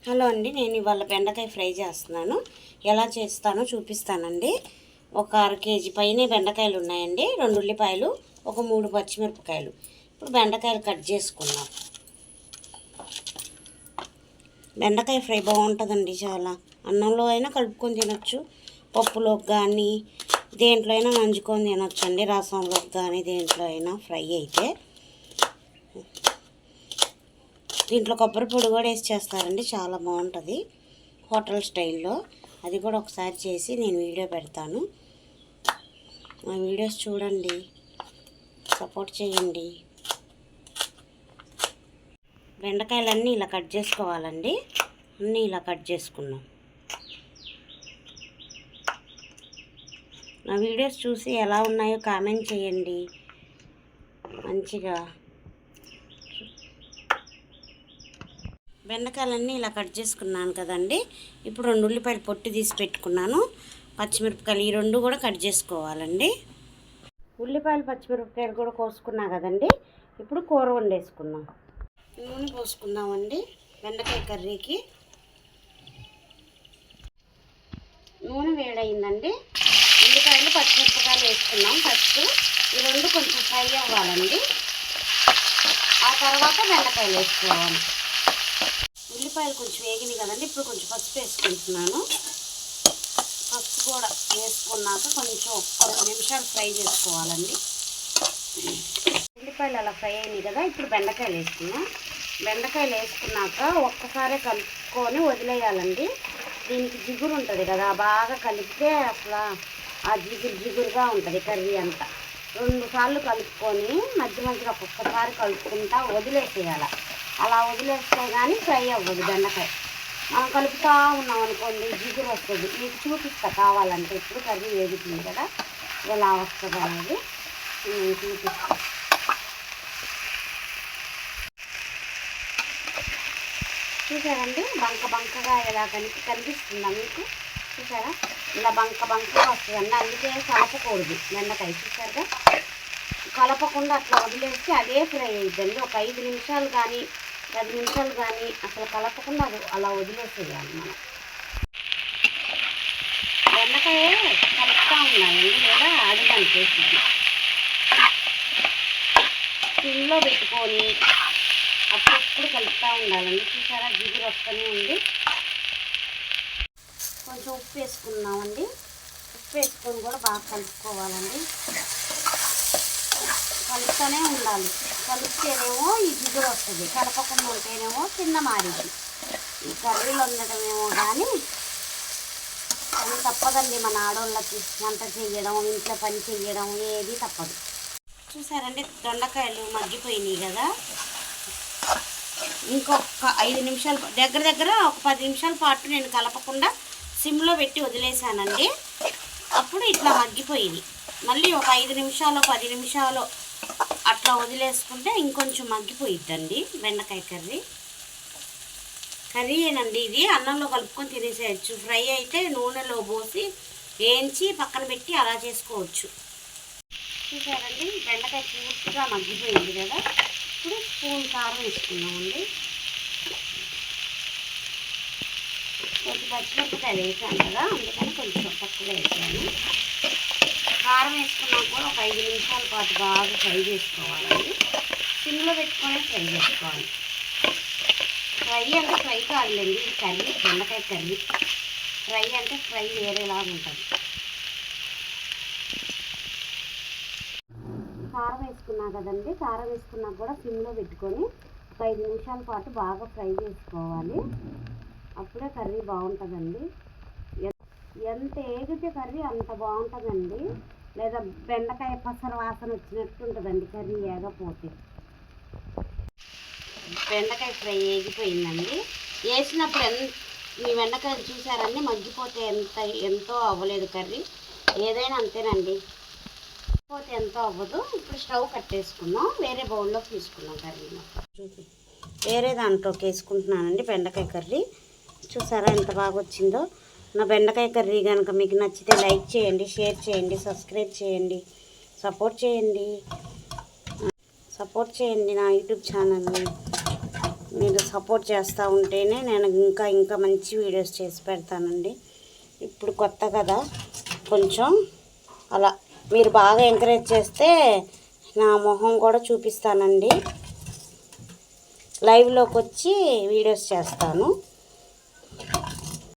Hello అండి, నేను ఇవాళ బెండకాయ ఫ్రై చేస్తున్నాను. ఎలా చేస్తానో చూపిస్తానండి. ఒక 1/2 కేజీ పైనే బెండకాయలు ఉన్నాయండి. 2 ఉల్లిపాయలు, ఒక 3 పచ్చిమిరపకాయలు. ఇప్పుడు బెండకాయలు కట్ చేసుకుందాం. బెండకాయ ఫ్రై బాగుంటుందండి. చాలా అన్నంలో అయినా కలుపుకొని తినొచ్చు, పప్పులోకి కానీ దేంట్లో అయినా నంచుకొని తినొచ్చు అండి. రసంలోకి కానీ దేంట్లో అయినా ఫ్రై అయితే. దీంట్లో కొబ్బరి పొడి కూడా వేసి చేస్తారండి, చాలా బాగుంటుంది హోటల్ స్టైల్లో. అది కూడా ఒకసారి చేసి నేను వీడియో పెడతాను. మా వీడియోస్ చూడండి, సపోర్ట్ చేయండి. బెండకాయలన్నీ ఇలా కట్ చేసుకోవాలండి. అన్నీ ఇలా కట్ చేసుకున్నాం. నా వీడియోస్ చూసి ఎలా ఉన్నాయో కామెంట్ చేయండి. మంచిగా బెండకాయలన్నీ ఇలా కట్ చేసుకున్నాను కదండి. ఇప్పుడు 2 ఉల్లిపాయలు పొట్టు తీసి పెట్టుకున్నాను. పచ్చిమిరపకాయలు ఈ 2 కూడా కట్ చేసుకోవాలండి. ఉల్లిపాయలు పచ్చిమిరపకాయలు కూడా కోసుకున్నా కదండి. ఇప్పుడు కూర వండేసుకుందాం. నూనె పోసుకుందామండి. బెండకాయ కర్రీకి నూనె వేడయిందండి. ఉల్లిపాయలు పచ్చిమిరపకాయలు వేసుకున్నాం. ఫస్ట్ ఈ 2 కొంచెం ఫ్రై అవ్వాలండి. ఆ తర్వాత బెండకాయలు వేసుకోవాలి. ఉల్లిపాయలు కొంచెం వేగినాయి కదండి. ఇప్పుడు కొంచెం పసుపు వేసుకుంటున్నాను. పసుపు కూడా వేసుకున్నాక కొంచెం 2 నిమిషాలు ఫ్రై చేసుకోవాలండి. ఉల్లిపాయలు అలా ఫ్రై అయినాయి కదా. ఇప్పుడు బెండకాయలు వేసుకున్నాం. బెండకాయలు వేసుకున్నాక ఒక్కసారి కలుపుకొని వదిలేయాలండి. దీనికి జిగురు ఉంటుంది కదా, బాగా కలిపితే అసలు ఆ జిగురుగా ఉంటుంది కర్రీ అంతా. 2 సార్లు కలుపుకొని మధ్య మధ్యలో ఒక్కొక్కసారి కలుపుకుంటా వదిలేసేయాలి. అలా వదిలేస్తే కానీ ఫ్రై అవ్వదు బెండకాయ. మనం కలుపుతూ ఉన్నాం అనుకోండి, జిగురు వస్తుంది. మీకు చూపిస్తా కావాలంటే. ఇప్పుడు కర్రీ వేగుతుంది కదా, ఎలా వస్తుంది అనేది నేను చూపిస్తా. చూసారండి, బంకగా ఎలా కనిపిస్తుందా మీకు? చూసారా, ఇలా బంకగా వస్తుందండి. అందుకే కలపకూడదు బెండకాయ. చూసారుగా, కలపకుండా అట్లా వదిలేస్తే అదే ఫ్రై అవుతుంది. ఒక 5 నిమిషాలు కానీ 10 నిమిషాలు కానీ అసలు కలపకుండా అది అలా వదిలేసేయాలి మనం. బెండకాయ కలుపుతూ ఉన్నాయండి, లేదా అడిగనిపేసి సిమ్లో పెట్టుకొని అప్పుడప్పుడు కలుపుతూ ఉండాలండి. చూసారా, జిగురు వస్తూనే ఉంది. కొంచెం ఉప్పు వేసుకున్నామండి. ఉప్పు వేసుకొని కూడా బాగా కలుపుకోవాలండి. కలుపుతూనే ఉండాలి. కలిపితేనేమో ఈ జిగురు వస్తుంది, కలపకుండా ఉంటేనేమో కింద మారింది. ఈ కర్రీలు వండటమేమో కానీ అది తప్పదండి. మన ఆడవాళ్ళకి వంట చేయడం, ఇంట్లో పని చేయడం ఏది తప్పదు. చూసారండి, దొండకాయలు మగ్గిపోయినాయి కదా. ఇంకొక 5 నిమిషాలు దగ్గర ఒక 10 నిమిషాల పాటు నేను కలపకుండా సిమ్లో పెట్టి వదిలేసానండి. అప్పుడు ఇట్లా మగ్గిపోయింది. మళ్ళీ ఒక 5 నిమిషాలు 10 నిమిషాలు అట్లా వదిలేసుకుంటే ఇంకొంచెం మగ్గిపోయిద్దండి బెండకాయ కర్రీ ఏనండి. ఇది అన్నంలో కలుపుకొని తినేసేయచ్చు. ఫ్రై అయితే నూనెలో పోసి వేయించి పక్కన పెట్టి అలా చేసుకోవచ్చు. చూసారండి, బెండకాయ పూర్తిగా మగ్గిపోయింది కదా. ఇప్పుడు స్పూన్ కారం వేసుకున్నామండి. కొంచెం పచ్చిమిరపకాయలు వేసాను కదా, అందుకని కొంచెం తక్కువ వేసాను. కారం వేసుకున్నాక కూడా ఒక 5 నిమిషాల పాటు బాగా ఫ్రై చేసుకోవాలండి. సిమ్లో పెట్టుకొని ఫ్రై చేసుకోవాలి. ఫ్రై అంటే ఫ్రై కాదులేండి, ఇది కర్రీ, బెండకాయ కర్రీ. ఫ్రై అంటే ఫ్రై వేరేలాగా ఉంటుంది. కారం వేసుకున్నా కదండి. కారం వేసుకున్నాక కూడా సిమ్లో పెట్టుకొని ఒక 5 నిమిషాల పాటు బాగా ఫ్రై చేసుకోవాలి. అప్పుడే కర్రీ బాగుంటుందండి. ఎంత ఏగితే కర్రీ అంత బాగుంటుందండి. లేదా బెండకాయ పసర వాసన వచ్చినట్టు ఉంటుందండి కర్రీ ఏగపోతే. బెండకాయ ఫ్రై ఏగిపోయిందండి. వేసినప్పుడు ఈ బెండకాయలు చూసారండి, మగ్గిపోతే ఎంతో అవ్వలేదు కర్రీ. ఏదైనా అంతేనండి, పోతే ఎంతో అవ్వదు. ఇప్పుడు స్టవ్ కట్టేసుకున్నాం, వేరే బౌల్లోకి తీసుకున్నాం కర్రీ మొత్తం. వేరే దాంట్లోకి వేసుకుంటున్నానండి బెండకాయ కర్రీ. చూసారా ఎంత బాగా వచ్చిందో. నా బెండకాయ కర్రీ కనుక మీకు నచ్చితే లైక్ చేయండి, షేర్ చేయండి, సబ్స్క్రైబ్ చేయండి, సపోర్ట్ చేయండి నా యూట్యూబ్ ఛానల్ని. మీరు సపోర్ట్ చేస్తూ ఉంటేనే నేను ఇంకా మంచి వీడియోస్ చేసి పెడతానండి. ఇప్పుడు కొత్త కదా, కొంచెం అలా మీరు బాగా ఎంకరేజ్ చేస్తే నా మొహం కూడా చూపిస్తానండి, లైవ్లోకి వచ్చి వీడియోస్ చేస్తాను.